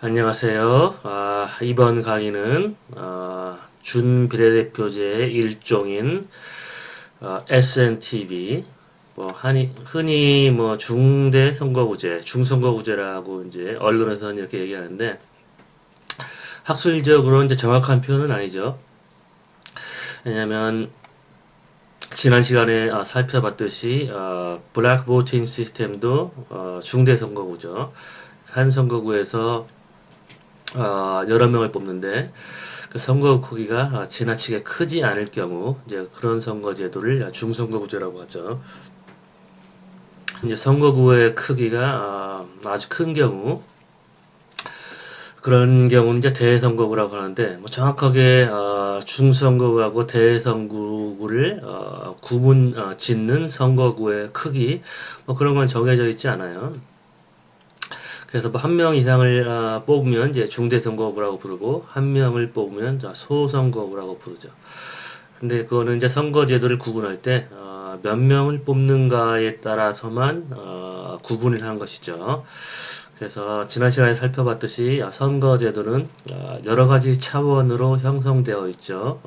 안녕하세요. 이번 강의는 준비례대표제의 일종인 SNTV, 흔히 중대선거구제, 중선거구제라고 이제 언론에서는 이렇게 얘기하는데 학술적으로 이제 정확한 표현은 아니죠. 왜냐하면 지난 시간에 살펴봤듯이 블랙 보팅 시스템도 중대선거구죠. 한 선거구에서 여러 명을 뽑는데 그 선거 크기가 지나치게 크지 않을 경우 이제 그런 선거제도를 중선거구제라고 하죠. 이제 선거구의 크기가 아주 큰 경우 그런 경우는 이제 대선거구라고 하는데 정확하게 중선거구하고 대선거구를 구분 짓는 선거구의 크기 그런 건 정해져 있지 않아요. 그래서 뭐 한 명 이상을 뽑으면 이제 중대선거구라고 부르고 한 명을 뽑으면 소선거구라고 부르죠. 근데 그거는 이제 선거제도를 구분할 때 몇 명을 뽑는가에 따라서만 구분을 한 것이죠. 그래서 지난 시간에 살펴봤듯이 선거제도는 여러 가지 차원으로 형성되어 있죠.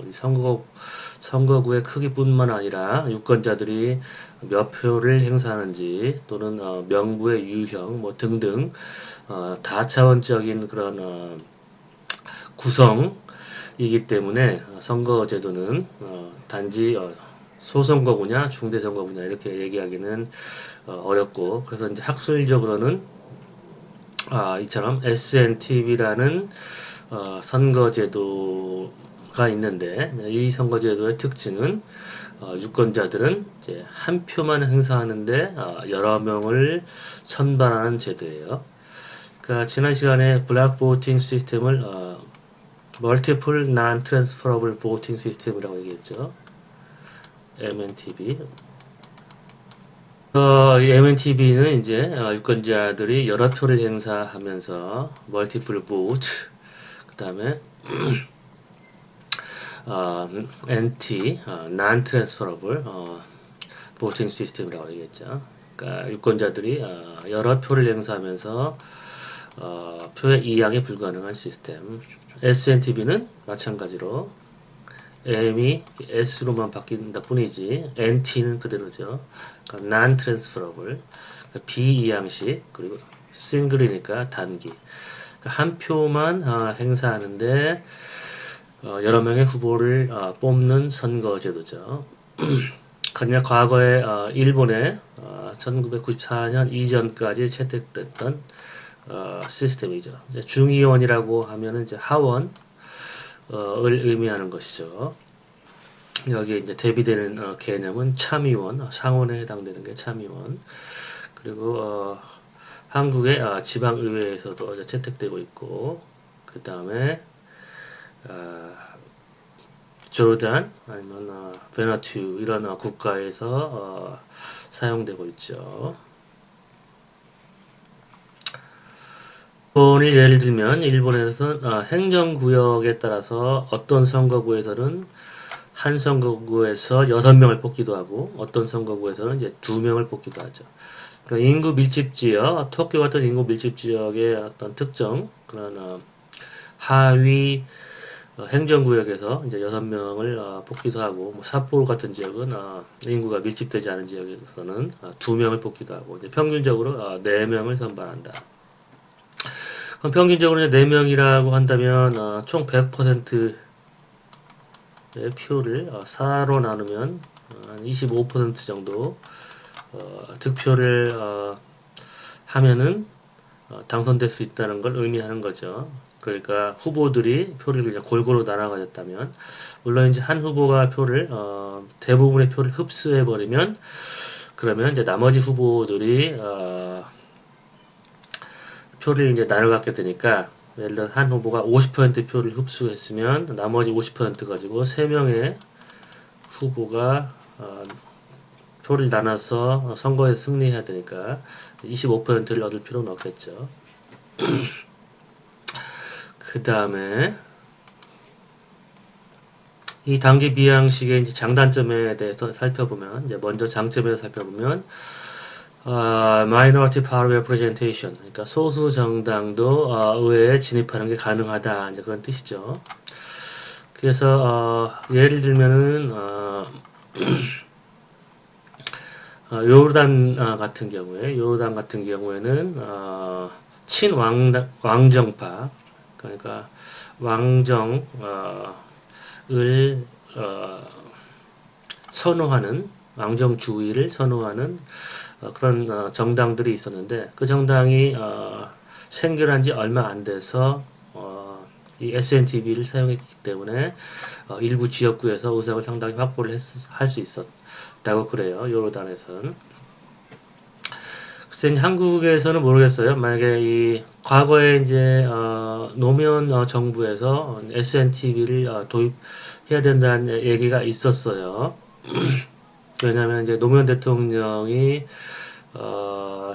선거구의 크기뿐만 아니라 유권자들이 몇 표를 행사하는지 또는 명부의 유형 등등 다차원적인 그런 구성이기 때문에 선거제도는 단지 소선거구냐 중대선거구냐 이렇게 얘기하기는 어렵고 그래서 이제 학술적으로는 이처럼 SNTV라는 선거제도가 있는데 이 선거제도의 특징은 유권자들은 이제 한 표만 행사하는데 여러 명을 선발하는 제도예요. 그러니까 지난 시간에 블랙 보팅 시스템을 Multiple Non-Transferable Voting System이라고 얘기했죠. MNTV. 이 MNTV는 이제 유권자들이 여러 표를 행사하면서 Multiple Vote, 그 다음에 NT, Non-Transferable Voting System이라고 얘기했죠. 그러니까 유권자들이 여러 표를 행사하면서 표의 이양이 불가능한 시스템. SNTV는 마찬가지로 M이 S로만 바뀐다 뿐이지 NT는 그대로죠. 그러니까 Non-Transferable, 그러니까 비이양식, 그리고 싱글이니까 단기. 그러니까 한 표만 행사하는데 여러 명의 후보를 뽑는 선거제도죠. 그냥 과거에 일본의 1994년 이전까지 채택됐던 시스템이죠. 중의원이라고 하면은 이제 하원을 의미하는 것이죠. 여기에 이제 대비되는 개념은 참의원, 상원에 해당되는 게 참의원. 그리고 한국의 지방의회에서도 채택되고 있고, 그 다음에 조르단 아니면 베나투 이런 국가에서 사용되고 있죠. 일본을 예를 들면 일본에서는 행정구역에 따라서 어떤 선거구에서는 한 선거구에서 6명을 뽑기도 하고 어떤 선거구에서는 이제 2명을 뽑기도 하죠. 그러니까 인구 밀집 지역, 도쿄 같은 인구 밀집 지역의 어떤 특정 그런 하위 행정구역에서 이제 6명을 뽑기도 하고 삿포로 같은 지역은 인구가 밀집되지 않은 지역에서는 2명을 뽑기도 하고 이제 평균적으로 4명을 선발한다. 그럼 평균적으로 이제 4명이라고 한다면 총 100%의 표를 4로 나누면 한 25% 정도 득표를 하면은 당선될 수 있다는 걸 의미하는 거죠. 그러니까 후보들이 표를 그냥 골고루 나눠가졌다면 물론 이제 한 후보가 표를 대부분의 표를 흡수해 버리면 그러면 이제 나머지 후보들이 표를 이제 나눠 갖게 되니까 예를 들어 한 후보가 50% 표를 흡수했으면 나머지 50% 가지고 3명의 후보가 표를 나눠서 선거에 승리해야 되니까 25%를 얻을 필요는 없겠죠. 그 다음에 이 단기 비양식의 이제 장단점에 대해서 살펴보면 이제 먼저 장점에서 살펴보면 minority power representation, 그러니까 소수 정당도 의회에 진입하는 게 가능하다, 이제 그런 뜻이죠. 그래서 예를 들면은 요르단 같은 경우에 요르단 같은 경우에는 친왕정파, 그러니까 왕정을 선호하는, 왕정주의를 선호하는 그런 정당들이 있었는데, 그 정당이 생겨난 지 얼마 안 돼서 이 SNTV를 사용했기 때문에 일부 지역구에서 의석을 상당히 확보를 할 수 있었다고 그래요. 요르단에서는. 글쎄, 한국에서는 모르겠어요. 만약에 이 과거에 이제 노무현 정부에서 SNTV를 도입해야 된다는 얘기가 있었어요. 왜냐하면 이제 노무현 대통령이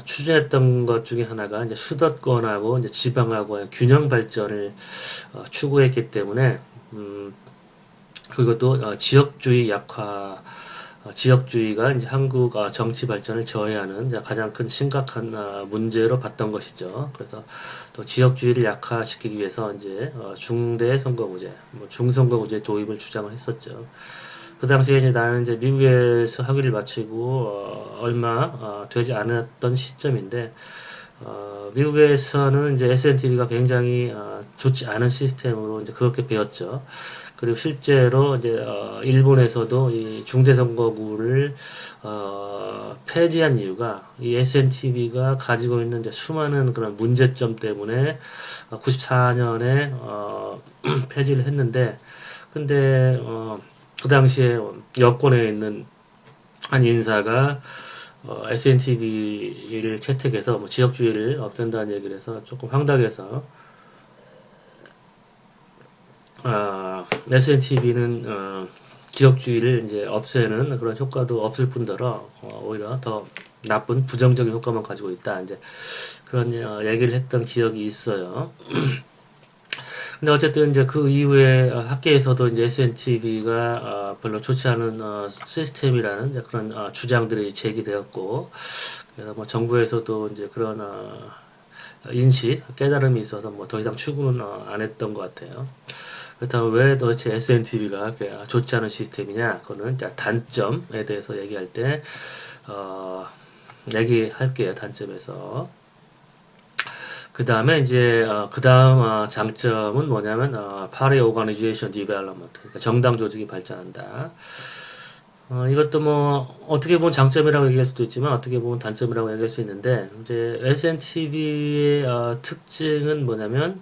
추진했던 것 중에 하나가 이제 수도권하고 이제 지방하고의 균형 발전을 추구했기 때문에, 그리고 또 지역주의 약화, 지역주의가 이제 한국 정치 발전을 저해하는 이제 가장 큰 심각한 문제로 봤던 것이죠. 그래서 또 지역주의를 약화시키기 위해서 이제 중대 선거구제, 뭐 중선거구제 도입을 주장을 했었죠. 그 당시에 이제 나는 이제 미국에서 학위를 마치고 얼마 되지 않았던 시점인데, 미국에서는 이제 SNTV가 굉장히 좋지 않은 시스템으로 이제 그렇게 배웠죠. 그리고 실제로 이제 일본에서도 이 중대선거구를 폐지한 이유가 이 SNTV가 가지고 있는 이제 수많은 그런 문제점 때문에 94년에 폐지를 했는데, 근데 그 당시에 여권에 있는 한 인사가 SNTV를 채택해서 뭐 지역주의를 없앤다는 얘기를 해서 조금 황당해서, SNTV는 지역주의를 이제 없애는 그런 효과도 없을 뿐더러 오히려 더 나쁜 부정적인 효과만 가지고 있다, 이제 그런 얘기를 했던 기억이 있어요. 근데 어쨌든 이제 그 이후에 학계에서도 이제 SNTV가 별로 좋지 않은 시스템이라는 이제 그런 주장들이 제기되었고, 그래서 뭐 정부에서도 이제 그런 인식, 깨달음이 있어서 뭐 더 이상 추구는 안 했던 것 같아요. 그렇다면 왜 도대체 SNTV가 좋지 않은 시스템이냐? 그거는 이제 단점에 대해서 얘기할 때 얘기할게요. 단점에서. 그 다음에 이제 그 다음 장점은 뭐냐면 Party Organization Development, 그러니까 정당 조직이 발전한다. 이것도 뭐 어떻게 보면 장점이라고 얘기할 수도 있지만 어떻게 보면 단점이라고 얘기할 수 있는데, 이제 SNTV의 특징은 뭐냐면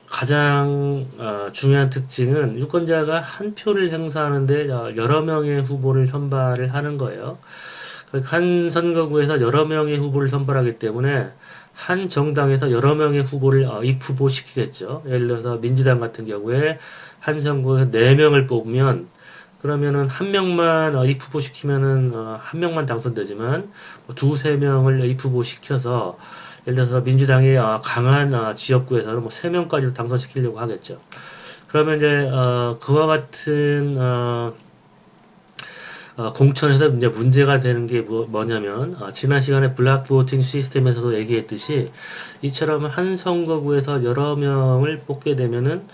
가장 중요한 특징은 유권자가 한 표를 행사하는데 여러 명의 후보를 선발을 하는 거예요. 한 선거구에서 여러 명의 후보를 선발하기 때문에 한 정당에서 여러 명의 후보를 입후보시키겠죠. 예를 들어서 민주당 같은 경우에 한 선거에서 4명을 뽑으면, 그러면은 한 명만 입후보시키면은 한 명만 당선되지만 뭐 두세 명을 입후보시켜서, 예를 들어서 민주당이 강한 지역구에서는 뭐 3명까지도 당선시키려고 하겠죠. 그러면 이제 그와 같은 공천에서 이제 문제가 되는 게 뭐냐면, 지난 시간에 블락 보팅 시스템에서도 얘기했듯이 이처럼 한 선거구에서 여러 명을 뽑게 되면은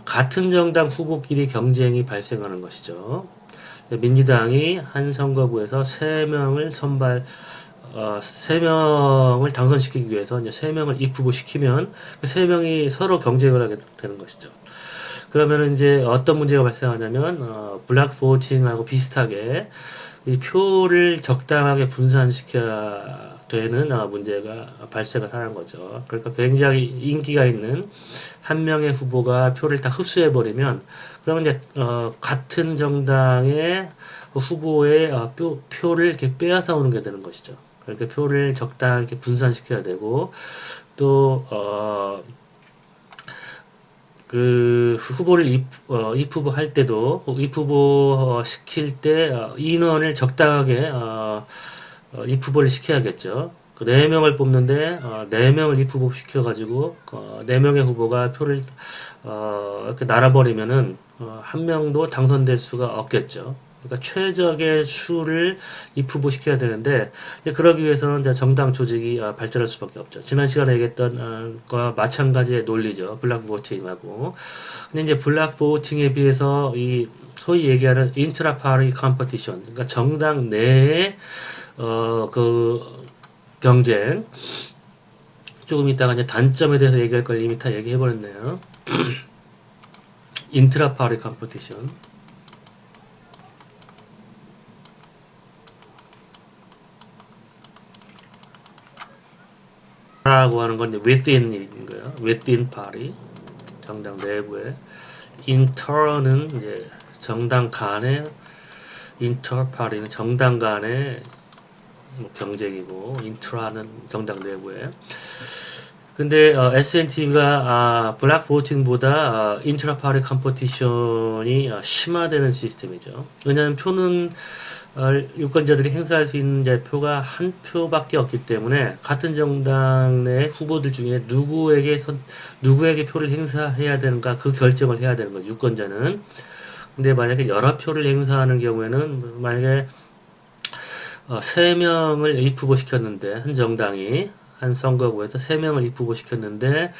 같은 정당 후보끼리 경쟁이 발생하는 것이죠. 민주당이 한 선거구에서 3명을 당선시키기 위해서 이제 3명을 입후보시키면 그 3명이 서로 경쟁을 하게 되는 것이죠. 그러면 이제 어떤 문제가 발생하냐면, 블락 보팅하고 비슷하게 이 표를 적당하게 분산시켜야 되는 문제가 발생을 하는 거죠. 그러니까 굉장히 인기가 있는 한 명의 후보가 표를 다 흡수해버리면, 그러면 이제 같은 정당의 후보의 표를 이렇게 빼앗아 오는 게 되는 것이죠. 그러니까 표를 적당하게 분산시켜야 되고, 또 그 후보를 입후보 할 때도 입후보 시킬 때 인원을 적당하게 입후보를 시켜야겠죠. 그 4명을 뽑는데 4명을 입후보 시켜가지고 4명의 후보가 표를 이렇게 날아버리면은 한 명도 당선될 수가 없겠죠. 그러니까 최적의 수를 if 후보시켜야 되는데 이제 그러기 위해서는 이제 정당 조직이 발전할 수밖에 없죠. 지난 시간에 얘기했던 거와 마찬가지의 논리죠. 블락 보팅하고. 근데 이제 블락 보팅에 비해서 이 소위 얘기하는 인트라 파리 컴퍼티션, 그러니까 정당 내의 그 경쟁. 조금 이따가 이제 단점에 대해서 얘기할 걸 이미 다 얘기해 버렸네요. 인트라 파리 컴퍼티션. 라고 하는 건 이제 within인 거예요. within party. 정당 내부에. inter는 이제 정당 간의 inter party는 정당 간의 뭐 경쟁이고 intra는 정당 내부에. 근데 SNT가 블락 보팅보다 인트라 파리 컴퍼티션이 심화되는 시스템이죠. 왜냐하면 표는 유권자들이 행사할 수 있는 이제 표가 한 표밖에 없기 때문에 같은 정당 내 후보들 중에 누구에게 표를 행사해야 되는가 그 결정을 해야 되는 거죠. 유권자는. 근데 만약에 여러 표를 행사하는 경우에는 만약에 3명을 입후보 시켰는데 한 정당이 한 선거구에서 3명을 입후보 시켰는데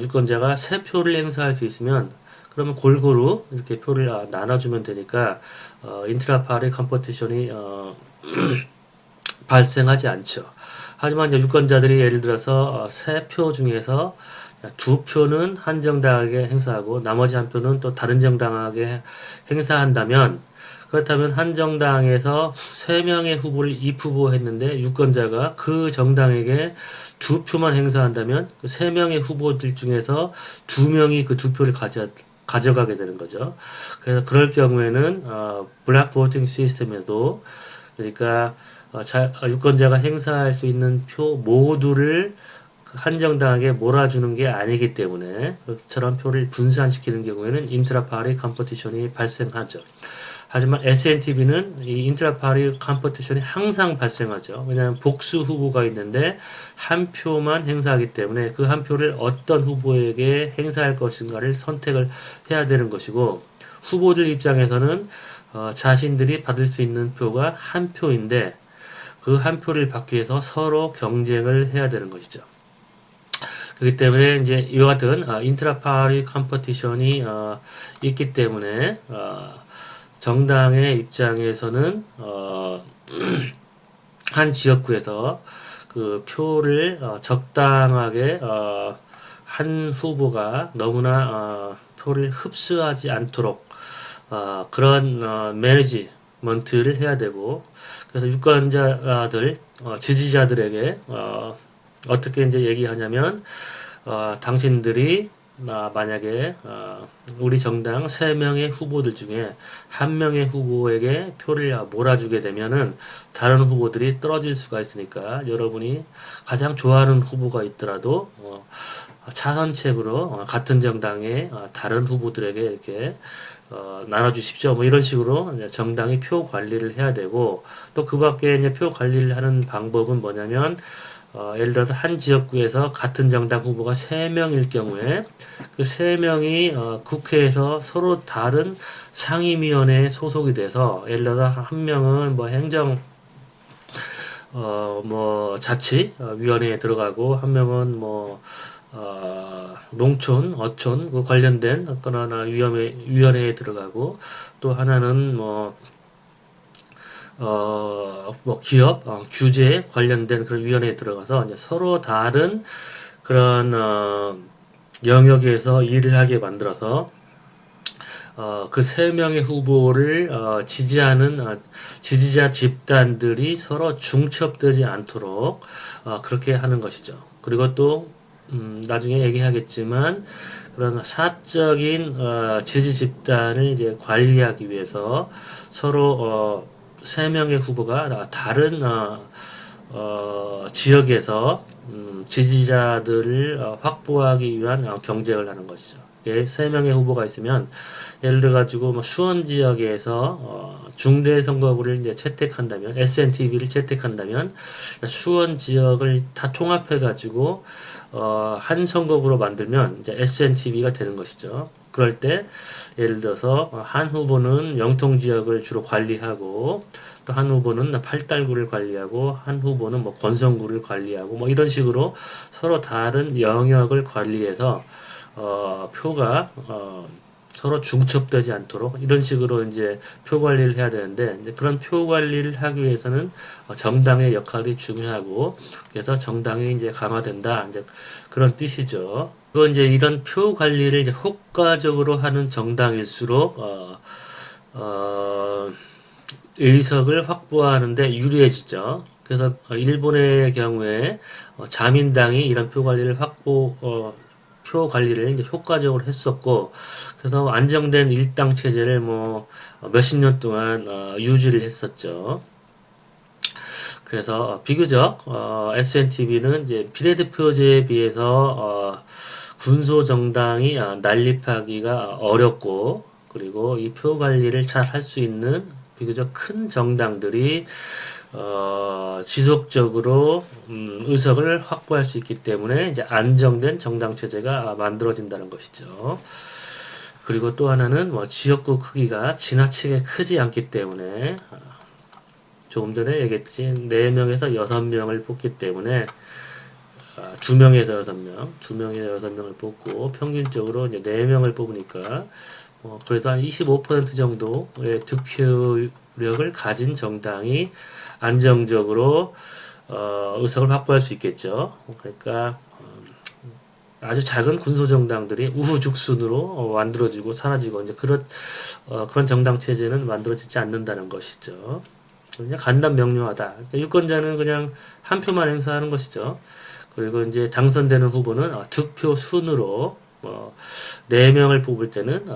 유권자가 3표를 행사할 수 있으면 그러면 골고루 이렇게 표를 나눠주면 되니까 인트라 파리 컴퍼티션이 발생하지 않죠. 하지만 유권자들이 예를 들어서 3표 중에서 2표는 한 정당에게 행사하고 나머지 한 표는 또 다른 정당에게 행사한다면 그렇다면 한 정당에서 3명의 후보를 입후보했는데 유권자가 그 정당에게 2표만 행사한다면 그 3명의 후보들 중에서 2명이 그 2표를 가져가게 되는 거죠. 그래서 그럴 경우에는 블랙 보팅 시스템에도 그러니까 유권자가 행사할 수 있는 표 모두를 한 정당에게 몰아주는 게 아니기 때문에 그처럼 표를 분산시키는 경우에는 인트라 파리 컴퍼티션이 발생하죠. 하지만 SNTB는 이 인트라 파리 컴퍼티션이 항상 발생하죠. 왜냐하면 복수 후보가 있는데 한 표만 행사하기 때문에 그 한 표를 어떤 후보에게 행사할 것인가를 선택을 해야 되는 것이고 후보들 입장에서는 자신들이 받을 수 있는 표가 한 표인데 그 한 표를 받기 위해서 서로 경쟁을 해야 되는 것이죠. 그렇기 때문에 이제 이와 같은 인트라 파리 컴퍼티션이 있기 때문에 정당의 입장에서는 한 지역구에서 그 표를 적당하게 한 후보가 너무나 표를 흡수하지 않도록 그런 매니지먼트를 해야 되고 그래서 유권자들 지지자들에게 어떻게 이제 얘기하냐면 당신들이 만약에 우리 정당 3명의 후보들 중에 1명의 후보에게 표를 몰아주게 되면은 다른 후보들이 떨어질 수가 있으니까 여러분이 가장 좋아하는 후보가 있더라도 차선책으로 같은 정당의 다른 후보들에게 이렇게 나눠주십시오. 뭐 이런 식으로 정당이 표 관리를 해야 되고 또 그 밖에 이제 표 관리를 하는 방법은 뭐냐면 예를 들어서 한 지역구에서 같은 정당 후보가 3명일 경우에 그 3명이 국회에서 서로 다른 상임위원회에 소속이 돼서 예를 들어서 한 명은 뭐 행정 뭐 자치위원회에 들어가고 한 명은 뭐 농촌, 어촌 그 관련된 어떤 하나 위원회에 들어가고 또 하나는 뭐 기업 규제 관련된 그런 위원회에 들어가서 이제 서로 다른 그런 영역에서 일을 하게 만들어서 그 3명의 후보를 지지하는 지지자 집단들이 서로 중첩되지 않도록 그렇게 하는 것이죠. 그리고 또 나중에 얘기하겠지만 그런 사적인 지지 집단을 이제 관리하기 위해서 서로 3명의 후보가 다른 지역에서 지지자들을 확보하기 위한 경쟁을 하는 것이죠. 예, 3명의 후보가 있으면 예를 들어 가지고 뭐 수원 지역에서 중대 선거구를 이제 채택한다면 SNTV를 채택한다면 수원 지역을 다 통합해 가지고 한 선거구로 만들면 이제 SNTV가 되는 것이죠. 그럴 때 예를 들어서 한 후보는 영통 지역을 주로 관리하고 또 한 후보는 팔달구를 관리하고 한 후보는 뭐 권성구를 관리하고 뭐 이런 식으로 서로 다른 영역을 관리해서 표가 서로 중첩되지 않도록 이런 식으로 이제 표 관리를 해야 되는데 이제 그런 표 관리를 하기 위해서는 정당의 역할이 중요하고 그래서 정당이 이제 강화된다 이제 그런 뜻이죠. 그리고 이제 이런 표 관리를 이제 효과적으로 하는 정당일수록 어, 의석을 확보하는데 유리해지죠. 그래서 일본의 경우에 자민당이 이런 표 관리를 표 관리를 이제 효과적으로 했었고, 그래서 안정된 일당 체제를 뭐 몇십 년 동안 유지를 했었죠. 그래서 비교적 SNTV는 이제 비례대표제에 비해서 군소 정당이 난립하기가 어렵고 그리고 이 표 관리를 잘 할 수 있는 비교적 큰 정당들이 지속적으로 의석을 확보할 수 있기 때문에 이제 안정된 정당 체제가 만들어진다는 것이죠. 그리고 또 하나는 뭐 지역구 크기가 지나치게 크지 않기 때문에 조금 전에 얘기했듯이 4명에서 6명을 뽑기 때문에 2명에서 6명, 2명에서 6명을 뽑고 평균적으로 이제 4명을 뽑으니까 그래도 한 25% 정도의 득표력을 가진 정당이 안정적으로 의석을 확보할 수 있겠죠. 그러니까 아주 작은 군소 정당들이 우후죽순으로 만들어지고 사라지고 이제 그런 정당 체제는 만들어지지 않는다는 것이죠. 그냥 간단 명료하다. 그러니까 유권자는 그냥 한 표만 행사하는 것이죠. 그리고 이제 당선되는 후보는 득표 순으로 4명을 뽑을 때는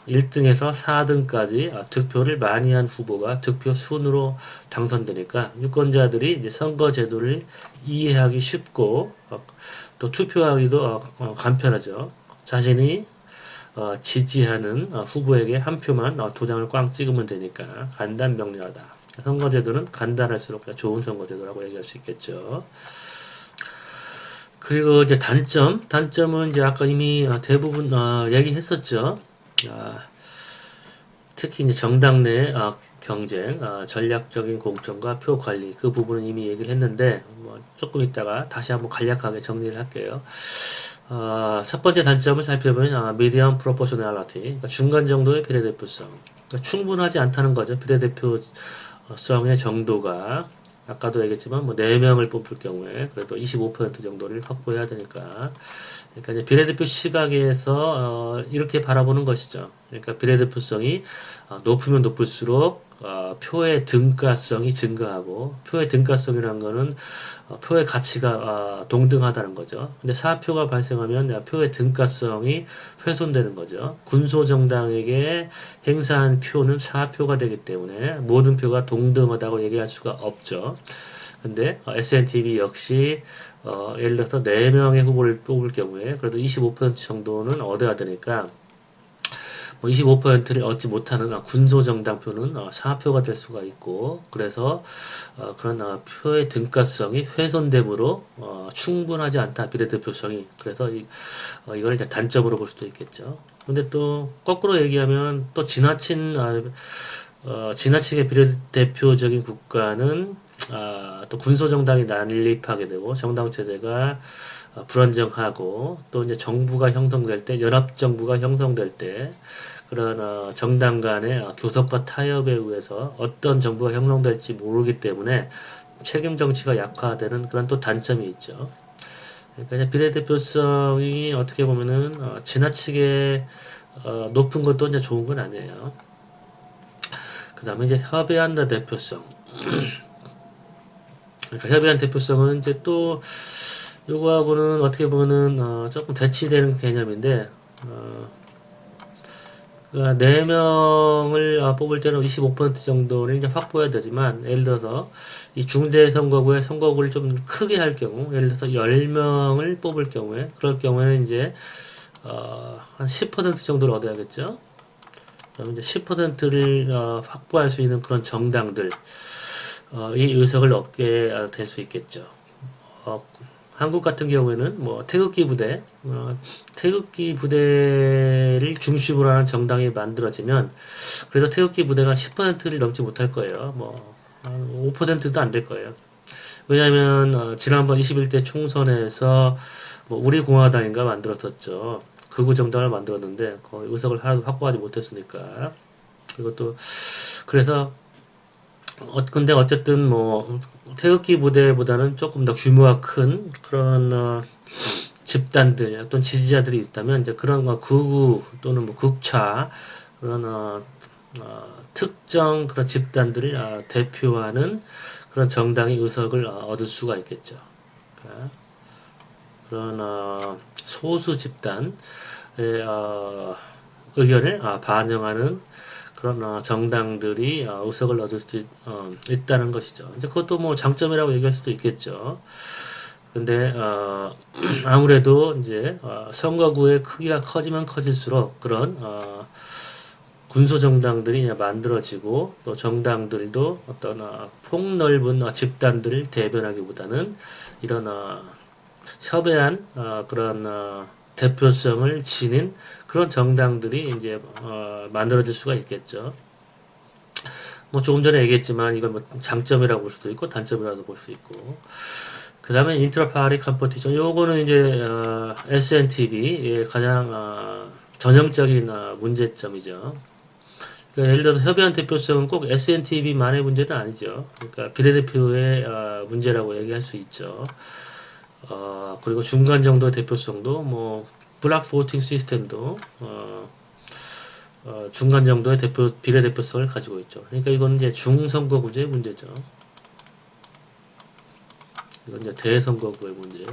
1등에서 4등까지 득표를 많이 한 후보가 득표 순으로 당선되니까 유권자들이 이제 선거 제도를 이해하기 쉽고 또 투표하기도 간편하죠. 자신이 지지하는 후보에게 한 표만 도장을 꽝 찍으면 되니까 간단 명료하다. 선거제도는 간단할수록 좋은 선거제도라고 얘기할 수 있겠죠. 그리고 이제 단점은 이제 아까 이미 대부분 얘기했었죠. 특히 이제 정당 내 경쟁, 전략적인 공천과 표 관리 그 부분은 이미 얘기를 했는데 뭐 조금 있다가 다시 한번 간략하게 정리를 할게요. 첫 번째 단점을 살펴보면 medium proportionality, 그러니까 중간 정도의 비례대표성. 그러니까 충분하지 않다는 거죠. 비례대표성의 정도가 아까도 얘기했지만 뭐 4명을 뽑을 경우에 그래도 25% 정도를 확보해야 되니까 그러니까 이제 비례대표 시각에서 이렇게 바라보는 것이죠. 그러니까 비례대표성이 높으면 높을수록 표의 등가성이 증가하고 표의 등가성이라는 거는 표의 가치가 동등하다는 거죠. 근데 사표가 발생하면 표의 등가성이 훼손되는 거죠. 군소정당에게 행사한 표는 사표가 되기 때문에 모든 표가 동등하다고 얘기할 수가 없죠. 근데 SNTV 역시 예를 들어서 4명의 후보를 뽑을 경우에 그래도 25% 정도는 얻어야 되니까 25%를 얻지 못하는 군소정당표는 사표가 될 수가 있고 그래서 그런 표의 등가성이 훼손되므로 충분하지 않다 비례대표성이 그래서 이걸 이제 단점으로 볼 수도 있겠죠. 근데 또 거꾸로 얘기하면 또 지나치게 비례대표적인 국가는 또 군소정당이 난립하게 되고 정당체제가 불안정하고 또 이제 정부가 형성될 때 연합정부가 형성될 때 그런 정당 간의 교섭과 타협에 의해서 어떤 정부가 형성될지 모르기 때문에 책임 정치가 약화되는 그런 또 단점이 있죠. 그러니까 비례대표성이 어떻게 보면은 지나치게 높은 것도 이제 좋은 건 아니에요. 그 다음에 이제 협의한다 대표성. 그러니까 협의한 대표성은 이제 또 요거하고는 어떻게 보면은 조금 대치되는 개념인데 그러니까 4명을 뽑을 때는 25% 정도를 이제 확보해야 되지만 예를 들어서 이 중대 선거구에 선거구를 좀 크게 할 경우 예를 들어서 10명을 뽑을 경우에 그럴 경우에는 이제 한 10% 정도를 얻어야겠죠. 그럼 이제 10%를 확보할 수 있는 그런 정당들 이 의석을 얻게 될 수 있겠죠. 한국 같은 경우에는 뭐 태극기 부대, 태극기 부대를 중심으로 하는 정당이 만들어지면 그래서 태극기 부대가 10%를 넘지 못할 거예요. 뭐 5%도 안 될 거예요. 왜냐하면 지난번 21대 총선에서 뭐 우리공화당인가 만들었었죠. 극우 정당을 만들었는데 거의 의석을 하나도 확보하지 못했으니까. 이것도 그래서 근데 어쨌든 뭐 태극기 부대보다는 조금 더 규모가 큰 그런 집단들 어떤 지지자들이 있다면 이제 그런 거 극우 또는 뭐 극좌 그런 특정 그런 집단들을 대표하는 그런 정당의 의석을 얻을 수가 있겠죠. 그러니까 그런 소수 집단의 의견을 반영하는 그런 정당들이 의석을 얻을 수 있다는 것이죠. 이제 그것도 뭐 장점이라고 얘기할 수도 있겠죠. 근데 아무래도 이제 선거구의 크기가 커지면 커질수록 그런 군소 정당들이 만들어지고 또 정당들도 어떤 폭넓은 집단들을 대변하기보다는 이런 협회한 그런 대표성을 지닌 그런 정당들이 이제 만들어질 수가 있겠죠. 뭐 조금 전에 얘기했지만 이건 뭐 장점이라고 볼 수도 있고 단점이라고 볼 수 있고. 그 다음에 인트라파리 컴퍼티션 요거는 이제 SNTV의 가장 전형적인 문제점이죠. 그러니까 예를 들어서 협의한 대표성은 꼭 SNTV만의 문제는 아니죠. 그러니까 비례대표의 문제라고 얘기할 수 있죠. 그리고 중간 정도의 대표성도 뭐 블락 보팅 시스템도 중간 정도의 비례대표성을 가지고 있죠. 그러니까 이건 이제 중선거구제의 문제죠. 이건 이제 대선거구의 문제.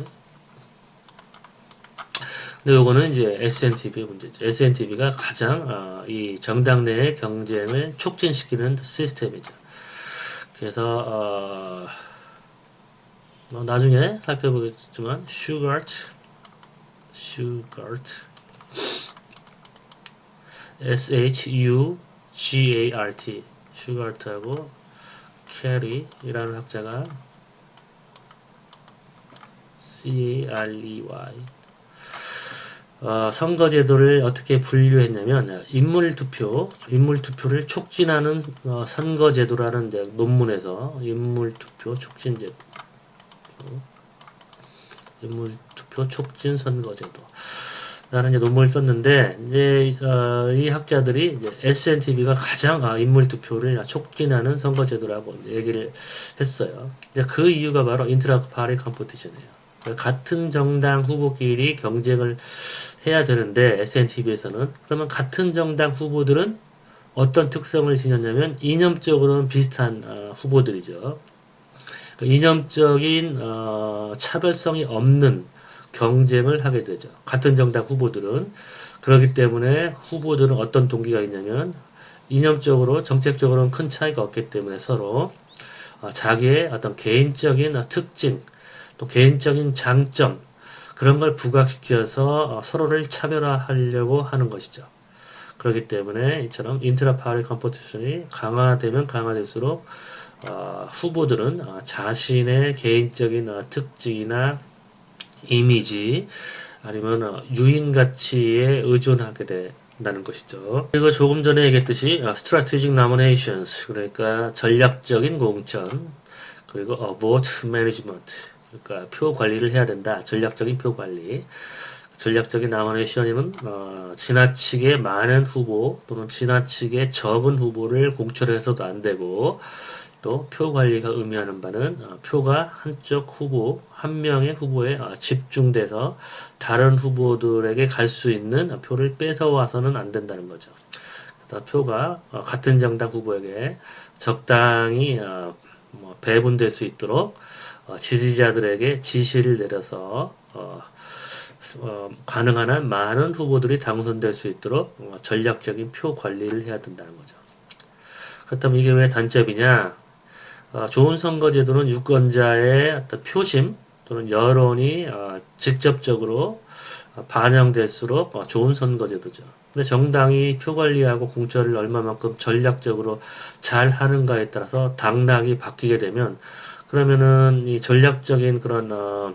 근데 요거는 이제 SNTV의 문제죠. SNTV가 가장 이 정당 내의 경쟁을 촉진시키는 시스템이죠. 그래서 뭐 나중에 살펴보겠지만 슈가트 SHUGART 슈가트하고 캐리라는 학자가 CAREY 선거제도를 어떻게 분류했냐면 인물투표를 촉진하는 선거제도라는 논문에서 인물투표 촉진제도 인물투표 촉진 선거제도 라는 논문을 썼는데 이제 이 학자들이 이제 SNTV가 가장 인물투표를 촉진하는 선거제도라고 얘기를 했어요. 이제 그 이유가 바로 인트라파리 컴포티션이에요. 같은 정당 후보끼리 경쟁을 해야 되는데 SNTV에서는 그러면 같은 정당 후보들은 어떤 특성을 지녔냐면 이념적으로는 비슷한 후보들이죠. 이념적인 차별성이 없는 경쟁을 하게 되죠. 같은 정당 후보들은 그렇기 때문에 후보들은 어떤 동기가 있냐면 이념적으로 정책적으로는 큰 차이가 없기 때문에 서로 자기의 어떤 개인적인 특징 또 개인적인 장점 그런 걸 부각시켜서 서로를 차별화하려고 하는 것이죠. 그렇기 때문에 이처럼 인트라파리 컴포티션이 강화되면 강화될수록 후보들은 자신의 개인적인 특징이나 이미지 아니면 유인 가치에 의존하게 된다는 것이죠. 그리고 조금 전에 얘기했듯이 strategic nominations 그러니까 전략적인 공천 그리고 vote management 그러니까 표 관리를 해야 된다. 전략적인 표 관리. 전략적인 나미네이션은 지나치게 많은 후보 또는 지나치게 적은 후보를 공천해서도 안 되고 또 표 관리가 의미하는 바는 표가 한쪽 후보 한 명의 후보에 집중돼서 다른 후보들에게 갈 수 있는 표를 뺏어와서는 안 된다는 거죠. 표가 같은 정당 후보에게 적당히 배분될 수 있도록 지지자들에게 지시를 내려서 가능한 한 많은 후보들이 당선될 수 있도록 전략적인 표 관리를 해야 된다는 거죠. 그렇다면 이게 왜 단점이냐? 좋은 선거제도는 유권자의 어떤 표심 또는 여론이 직접적으로 반영될수록 좋은 선거제도죠. 근데 정당이 표 관리하고 공천을 얼마만큼 전략적으로 잘 하는가에 따라서 당락이 바뀌게 되면 그러면은 이 전략적인 그런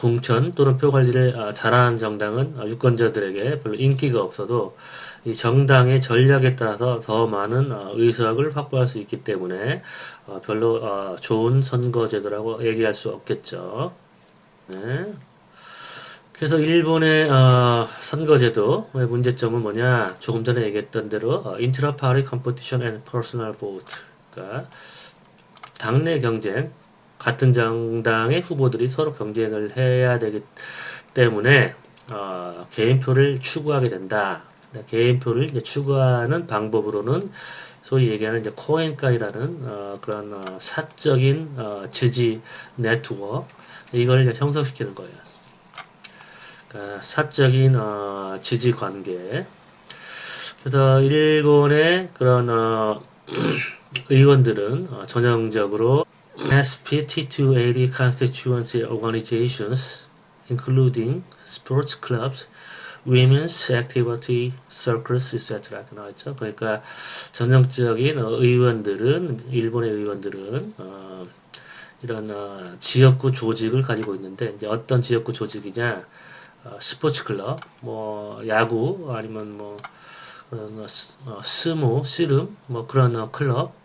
공천 또는 표 관리를 잘하는 정당은 유권자들에게 별로 인기가 없어도 이 정당의 전략에 따라서 더 많은 의석을 확보할 수 있기 때문에 별로 좋은 선거제도라고 얘기할 수 없겠죠. 네. 그래서 일본의 선거제도의 문제점은 뭐냐? 조금 전에 얘기했던 대로 intra-party competition and personal vote. 그러니까 당내 경쟁, 같은 정당의 후보들이 서로 경쟁을 해야 되기 때문에 개인표를 추구하게 된다. 개인표를 이제 추구하는 방법으로는 소위 얘기하는 이제 코엔가이라는 그런 사적인 지지 네트워크 이걸 이제 형성시키는 거예요. 그러니까 사적인 지지 관계. 그래서 일본의 그런 의원들은 전형적으로 S50 to 80 constituency organizations, including sports clubs, women's activity circles, etc. 나와있죠. 그러니까 전형적인 의원들은 일본의 의원들은 이런 지역구 조직을 가지고 있는데 이제 어떤 지역구 조직이냐 스포츠 클럽, 뭐 야구 아니면 뭐 스모, 씨름 뭐 그런 클럽.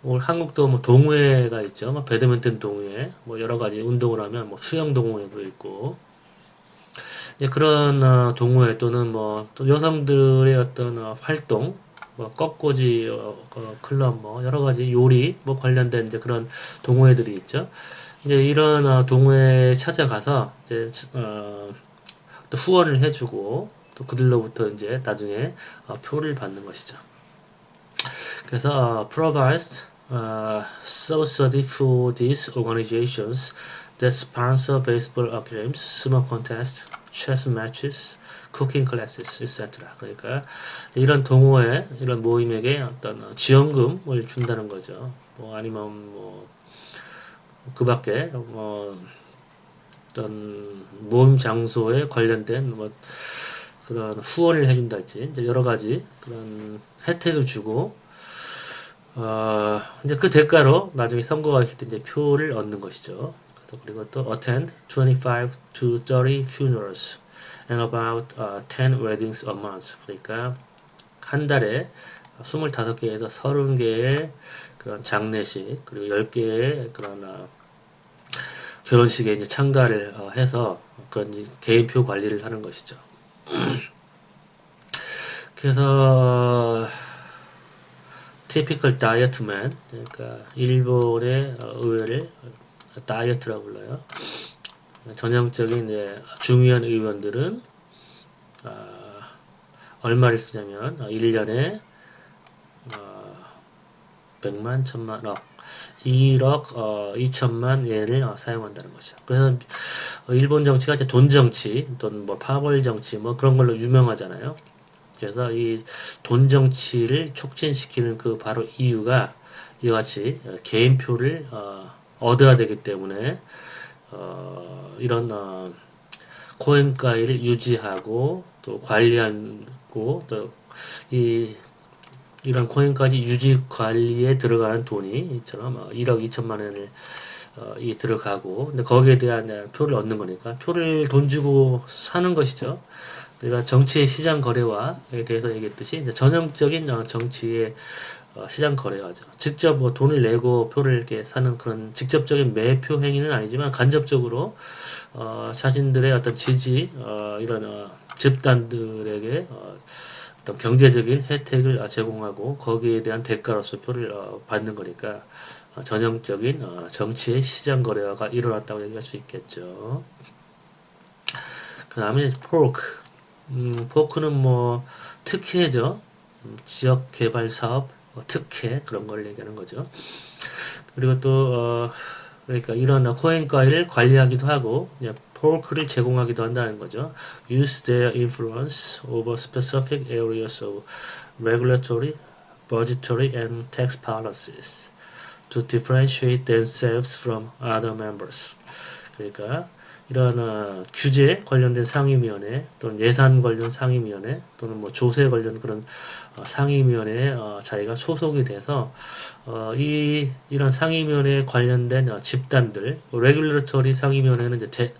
오늘 한국도 뭐 동호회가 있죠. 뭐 배드민턴 동호회, 뭐 여러 가지 운동을 하면 뭐 수영 동호회도 있고. 이제 그런 동호회 또는 뭐 또 여성들의 어떤 활동, 뭐 꺾꽂이 클럽, 뭐 여러 가지 요리 뭐 관련된 이제 그런 동호회들이 있죠. 이제 이런 동호회에 찾아가서 이제 또 후원을 해주고 또 그들로부터 이제 나중에 표를 받는 것이죠. 그래서 provides subsidy for these organizations that sponsor baseball games, swim contests, chess matches, cooking classes, etc. 그러니까 이런 동호회, 이런 모임에게 어떤 지원금을 준다는 거죠. 뭐 아니면 뭐 그 밖에 뭐 어떤 모임 장소에 관련된 뭐 그런 후원을 해준달지 이제 여러 가지 그런 혜택을 주고 이제 그 대가로 나중에 선거가 있을 때 이제 표를 얻는 것이죠. 그리고 또 attend 25 to 30 funerals and about 10 weddings a month. 그러니까 한 달에 25개에서 30개의 그런 장례식 그리고 10개의 그런 결혼식에 이제 참가를 해서 그런 개인표 관리를 하는 것이죠. 그래서 typical diet man 그러니까 일본의 의회를 다이어트라고 불러요. 전형적인 중요한 의원들은 얼마를 쓰냐면 1년에 100만, 1000만, 억 1억 2천만 엔을 사용한다는 것이죠. 그래서 일본 정치가 이제 돈 정치 또는 뭐 파벌 정치 뭐 그런 걸로 유명하잖아요. 그래서 이 돈 정치를 촉진시키는 그 바로 이유가 이와 같이 개인표를 얻어야 되기 때문에 이런 코인가이를 유지하고 또 관리하고 또 이런 코인까지 유지 관리에 들어가는 돈이 이처럼 1억 2천만 원을 이 들어가고 근데 거기에 대한 표를 얻는 거니까 표를 돈 주고 사는 것이죠. 내가 정치의 시장 거래화에 대해서 얘기했듯이 이제 전형적인 정치의 시장 거래화죠. 직접 뭐 돈을 내고 표를 이렇게 사는 그런 직접적인 매표 행위는 아니지만 간접적으로 자신들의 어떤 지지 이런 집단들에게 어떤 경제적인 혜택을 제공하고 거기에 대한 대가로서 표를 받는 거니까 전형적인 정치의 시장 거래화가 일어났다고 얘기할 수 있겠죠. 그 다음에 포크. 포크는 뭐 특혜죠. 지역 개발 사업 특혜 그런 걸 얘기하는 거죠. 그리고 또 그러니까 이런 코인가를 관리하기도 하고 포크를 제공하기도 한다는 거죠. Use their influence over specific areas of regulatory, budgetary, and tax policies to differentiate themselves from other members. 그러니까 이런 규제 관련된 상임위원회 또는 예산 관련 상임위원회 또는 뭐 조세 관련 그런 상임위원회에 자기가 소속이 돼서 이런 상임위원회에 관련된 집단들, 레귤레터리 상임위원회는 이제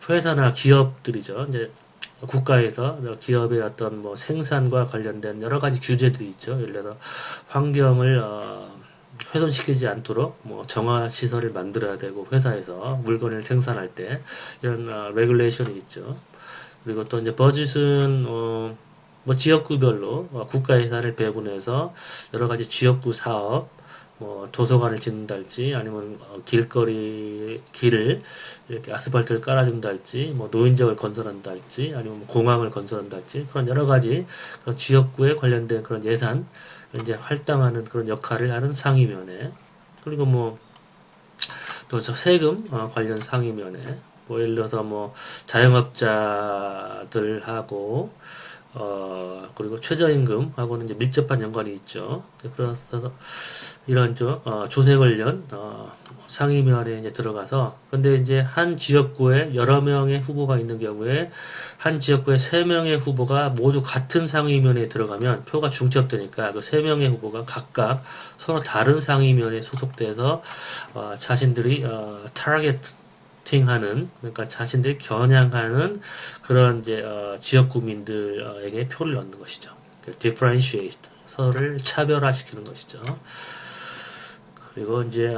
회사나 기업들이죠. 이제 국가에서 기업의 어떤 뭐 생산과 관련된 여러 가지 규제들이 있죠. 예를 들어 환경을 훼손시키지 않도록 뭐 정화 시설을 만들어야 되고 회사에서 물건을 생산할 때 이런 레귤레이션이 있죠. 그리고 또 이제 버짓은 뭐 지역구별로 국가 예산을 배분해서 여러 가지 지역구 사업, 뭐 도서관을 짓는달지 아니면 길을 이렇게 아스팔트를 깔아준달지 뭐 노인정을 건설한달지 아니면 뭐 공항을 건설한달지 그런 여러 가지 그런 지역구에 관련된 그런 예산 이제 할당하는 그런 역할을 하는 상임위원회. 그리고 뭐 또 세금 관련 상임위원회. 뭐 예를 들어서 뭐 자영업자들하고 그리고 최저임금하고는 이제 밀접한 연관이 있죠. 그래서 이런 조세 관련 상임위원회에 이제 들어가서 근데 이제 한 지역구에 여러 명의 후보가 있는 경우에 한 지역구에 세 명의 후보가 모두 같은 상임위원회에 들어가면 표가 중첩되니까 그 세 명의 후보가 각각 서로 다른 상임위원회에 소속돼서 자신들이 타겟팅하는 그러니까 자신들이 겨냥하는 그런 이제 지역 구민들에게 표를 넣는 것이죠. differentiate 서를 차별화시키는 것이죠. 그리고 이제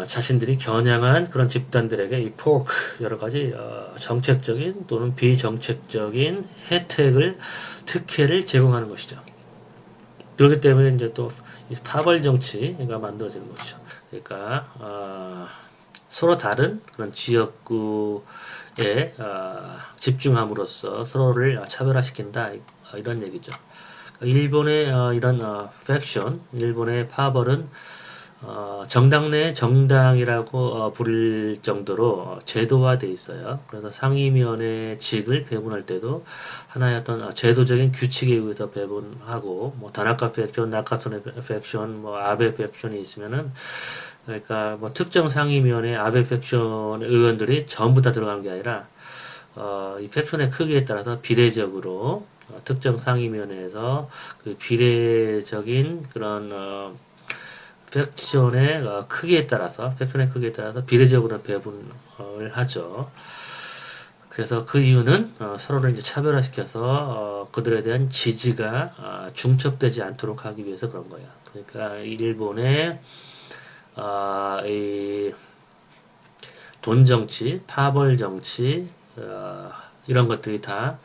자신들이 겨냥한 그런 집단들에게 이 포크 여러 가지 정책적인 또는 비정책적인 혜택을 특혜를 제공하는 것이죠. 그렇기 때문에 이제 또 파벌 정치가 만들어지는 것이죠. 그러니까 서로 다른 그런 지역구에 집중함으로써 서로를 차별화시킨다 이런 얘기죠. 일본의 이런 팩션, 일본의 파벌은 정당 내 정당이라고 부를 정도로 제도화돼 있어요. 그래서 상임위원회 직을 배분할 때도 하나의 어떤 제도적인 규칙에 의해서 배분하고 뭐 다나카 팩션, 나카토네 팩션, 뭐 아베 팩션이 있으면은 그러니까 뭐 특정 상임위원회 아베 팩션 의원들이 전부 다 들어가는 게 아니라 이 팩션의 크기에 따라서 비례적으로 특정 상임위원회에서 그 비례적인 그런 팩션의 크기에 따라서 비례적으로 배분을 하죠. 그래서 그 이유는 서로를 이제 차별화시켜서 그들에 대한 지지가 중첩되지 않도록 하기 위해서 그런 거야. 그러니까 일본의 이 돈 정치, 파벌 정치 이런 것들이 다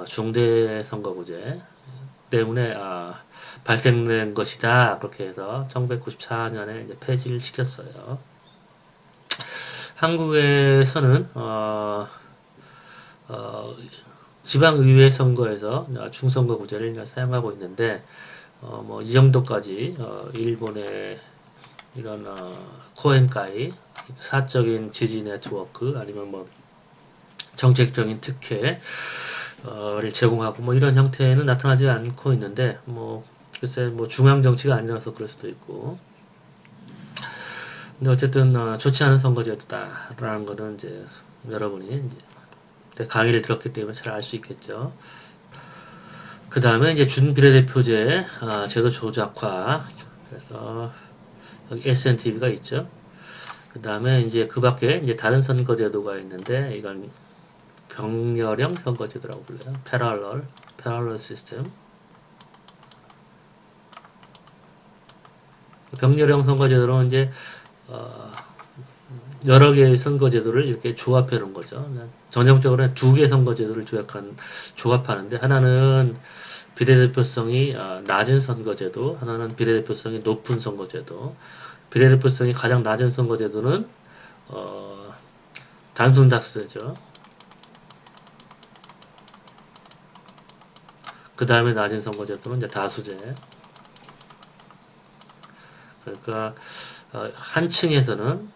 중대 선거구제 때문에 발생된 것이다. 그렇게 해서 1994년에 이제 폐지를 시켰어요. 한국에서는 지방의회 선거에서 중선거구제를 사용하고 있는데 뭐 이 정도까지 일본의 이런 코엔카이 사적인 지지 네트워크 아니면 뭐 정책적인 특혜를 제공하고 뭐 이런 형태는 나타나지 않고 있는데 뭐 글쎄 뭐 중앙 정치가 아니라서 그럴 수도 있고 근데 어쨌든 좋지 않은 선거제도다라는 거는 이제 여러분이 이제 강의를 들었기 때문에 잘 알 수 있겠죠. 그 다음에 이제 준비례대표제 제도 조작화 그래서 여기 SNTV가 있죠. 그 다음에 이제 그 밖에 이제 다른 선거제도가 있는데 이건 병렬형 선거제도라고 불러요. 패럴럴 시스템. 병렬형 선거제도는 이제 여러 개의 선거제도를 이렇게 조합해 놓은 거죠. 전형적으로는 두 개의 선거제도를 조합하는데 하나는 비례대표성이 낮은 선거제도, 하나는 비례대표성이 높은 선거제도. 비례대표성이 가장 낮은 선거제도는 단순 다수제죠. 그 다음에 낮은 선거제도는 이제 다수제. 그러니까 한 층에서는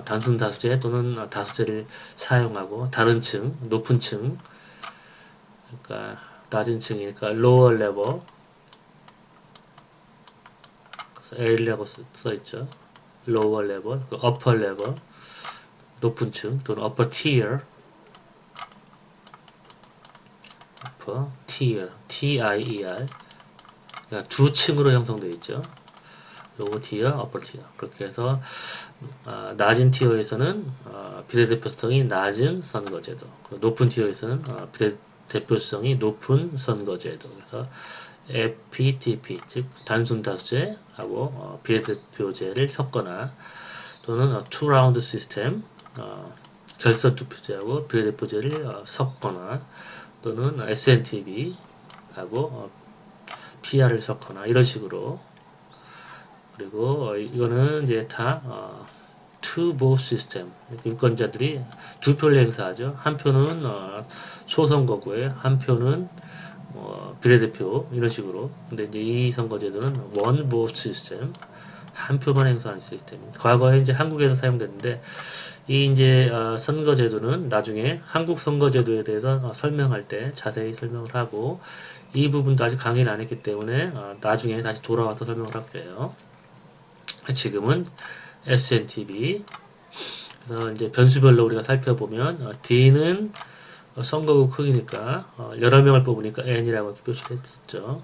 단순 다수제 또는 다수제를 사용하고 다른 층, 높은 층, 그러니까 낮은 층이니까 lower level, 그래서 A level 써 있죠. lower level, upper level, 높은 층 또는 upper tier, upper tier, T-I-E-R. 그러니까 두 층으로 형성되어 있죠. 로우 티어, upper tier. 그렇게 해서 낮은 티어에서는 비례대표성이 낮은 선거제도, 높은 티어에서는 비례대표성이 높은 선거제도. 그래서 FPTP, 즉 단순 다수제하고 비례대표제를 섞거나 또는 투라운드 시스템, 결선 투표제하고 비례대표제를 섞거나 또는 SNTB하고 PR을 섞거나 이런 식으로. 그리고 이거는 이제 다 two vote system, 유권자들이 두 표를 행사하죠. 한 표는 소선거구에, 한 표는 비례대표 이런 식으로. 근데 이제 이 선거제도는 one vote system, 한 표만 행사하는 시스템. 과거에 이제 한국에서 사용됐는데 이 이제 선거제도는 나중에 한국 선거제도에 대해서 설명할 때 자세히 설명을 하고, 이 부분도 아직 강의를 안 했기 때문에 나중에 다시 돌아와서 설명을 할게요. 지금은 SNTB. 그래서 이제 변수별로 우리가 살펴보면 D는 선거구 크기니까 여러 명을 뽑으니까 N이라고 이렇게 표시를 했었죠.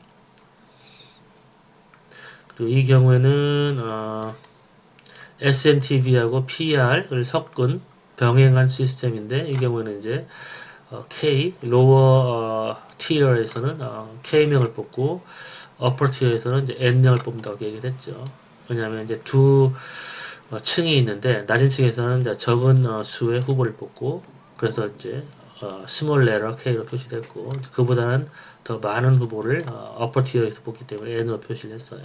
그리고 이 경우에는 SNTB하고 PR을 섞은 병행한 시스템인데, 이 경우에는 이제 K, 로어 티어에서는 K명을 뽑고 어퍼 티어에서는 이제 N명을 뽑는다고 얘기를 했죠. 왜냐하면 이제 두 층이 있는데 낮은 층에서는 이제 적은 수의 후보를 뽑고, 그래서 이제 스몰 레터 K로 표시를 했고, 그보다는 더 많은 후보를 어퍼 티어에서 뽑기 때문에 N으로 표시를 했어요.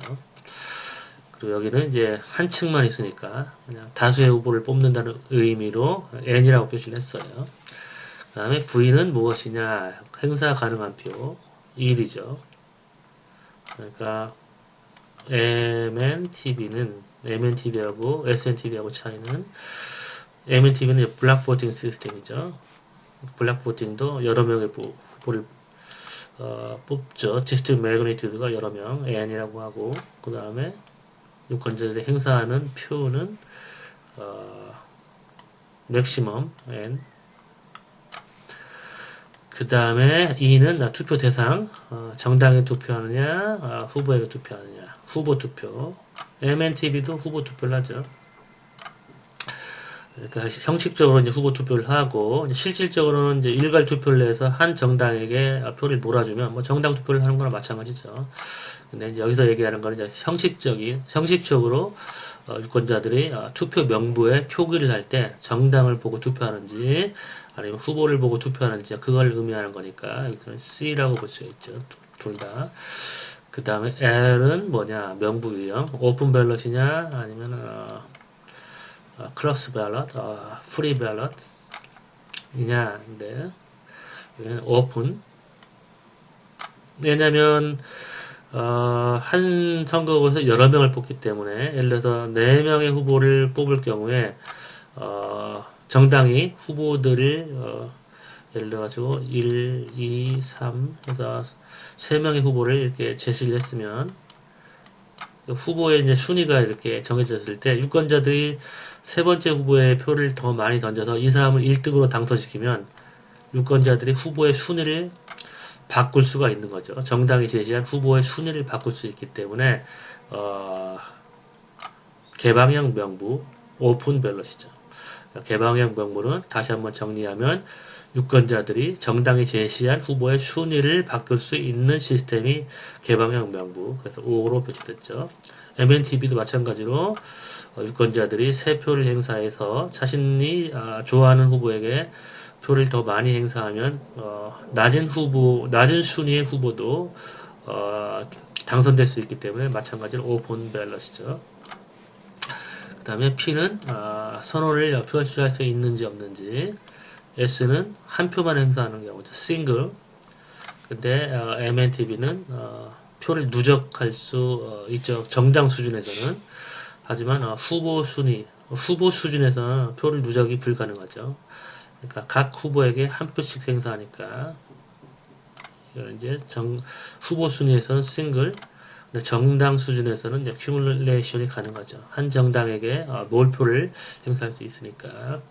그리고 여기는 이제 한 층만 있으니까 그냥 다수의 후보를 뽑는다는 의미로 N이라고 표시를 했어요. 그 다음에 V는 무엇이냐? 행사 가능한 표 1이죠. 그러니까 MNTB하고 SNTB하고 차이는, MNTB는 블락 보팅 시스템이죠. 블락 보팅도 여러 명의 후보를 뽑죠. 디스트릭트 매그니튜드가 여러 명, N이라고 하고, 그 다음에 유권자들이 행사하는 표는 맥시멈 N. 그 다음에 E는 투표 대상, 정당에 투표하느냐, 후보에게 투표하느냐, 후보 투표. MNTB도 후보 투표를 하죠. 그러니까 형식적으로 이제 후보 투표를 하고, 실질적으로는 이제 일괄 투표를 해서 한 정당에게 표를 몰아주면 뭐 정당 투표를 하는 거나 마찬가지죠. 근데 이제 여기서 얘기하는 거는 이제 형식적으로 유권자들이 투표 명부에 표기를 할 때 정당을 보고 투표하는지 아니면 후보를 보고 투표하는지 그걸 의미하는 거니까 여기서는 C라고 볼 수 있죠. 둘 다. 그 다음에 L은 뭐냐? 명부 유형. 오픈 밸럿이냐 아니면 클러스 밸럿, 프리 밸럿이냐. 근데 여기는 오픈. 왜냐면 한 선거구에서 여러 명을 뽑기 때문에, 예를 들어서 4명의 후보를 뽑을 경우에 정당이 후보들을 예를 들어가지고 1, 2, 3 해서 3명의 후보를 이렇게 제시를 했으면, 후보의 이제 순위가 이렇게 정해졌을 때 유권자들이 세 번째 후보의 표를 더 많이 던져서 이 사람을 1등으로 당선시키면 유권자들이 후보의 순위를 바꿀 수가 있는 거죠. 정당이 제시한 후보의 순위를 바꿀 수 있기 때문에 개방형 명부, 오픈 밸럿이죠. 개방형 명부는 다시 한번 정리하면 유권자들이 정당이 제시한 후보의 순위를 바꿀 수 있는 시스템이 개방형 명부. 그래서 5로 표시됐죠. MNTB도 마찬가지로 유권자들이 세 표를 행사해서 자신이 좋아하는 후보에게 표를 더 많이 행사하면 낮은 순위의 후보도 당선될 수 있기 때문에 마찬가지로 오픈 밸럿이죠. 그 다음에 P는 선호를 표시할 수 있는지 없는지. S는 한 표만 행사하는 경우죠. 싱글. 근데 MNTB는 표를 누적할 수 있죠. 정당 수준에서는. 하지만 후보 수준에서는 표를 누적이 불가능하죠. 그러니까 각 후보에게 한 표씩 행사하니까 이제 후보 순위에서는 싱글, 정당 수준에서는 이제 큐뮬레이션이 가능하죠. 한 정당에게 몰표를 행사할 수 있으니까.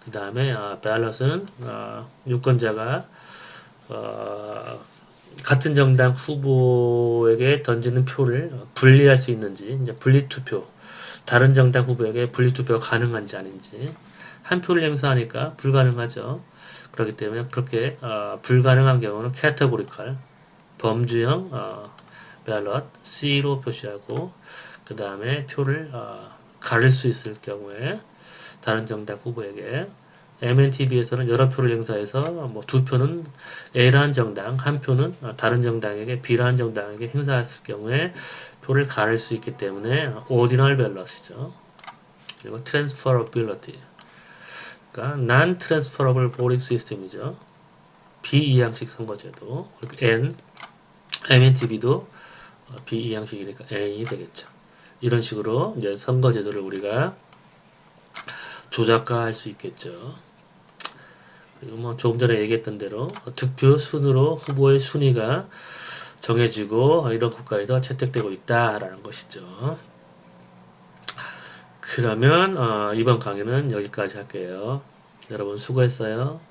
그 다음에 발럿은 유권자가 같은 정당 후보에게 던지는 표를 분리할 수 있는지, 이제 분리투표, 다른 정당 후보에게 분리투표가 가능한지 아닌지, 한 표를 행사하니까 불가능하죠. 그렇기 때문에 그렇게 불가능한 경우는 캐터고리컬, 범주형 발럿 C로 표시하고, 그 다음에 표를 가릴 수 있을 경우에 다른 정당 후보에게, MNTB에서는 여러 표를 행사해서 뭐 두 표는 A라는 정당, 한 표는 다른 정당에게, B라는 정당에게 행사했을 경우에 표를 가릴 수 있기 때문에 ordinal ballot이죠. 그리고 transferability, 그러니까 non-transferable voting system이죠. 비이양식 선거제도. 그리고 N, MNTB도 비이양식이니까 N이 되겠죠. 이런 식으로 이제 선거제도를 우리가 조작화할 수 있겠죠. 그리고 뭐 조금 전에 얘기했던 대로 득표 순으로 후보의 순위가 정해지고 이런 국가에서 채택되고 있다라는 것이죠. 그러면 이번 강의는 여기까지 할게요. 여러분 수고했어요.